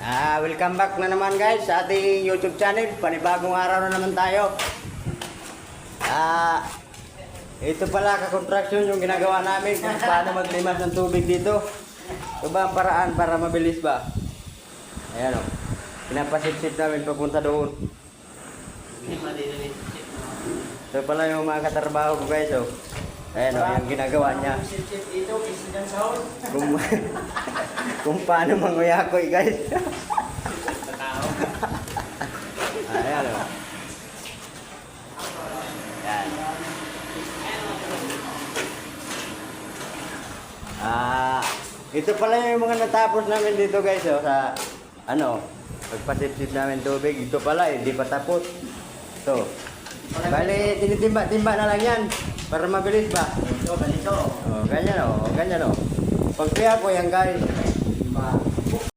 Welcome back na naman guys sa ating YouTube channel. Panibagong araw na naman tayo. Ito pala ka-construction yung ginagawa namin kung paano maglimas ng tubig dito. Ito ba ang paraan para mabilis ba? Ayan o. Pinapasip-sip namin papunta doon. Ito pala yung mga katrabaho ko guys o. Ayan o, yung ginagawa niya. Kung paano manguyakoy guys. Ayan o. Ito pala yung mga natapos namin dito guys oh, sa pagpasip-sip namin tubig. Ito pala hindi pa tapos. Ito. Bali, tinitimba-timba na lang yan para mabilis ba? Ito, ganito. Oh, ganyan oh, ganyan oh. Pag kaya ko yan guys.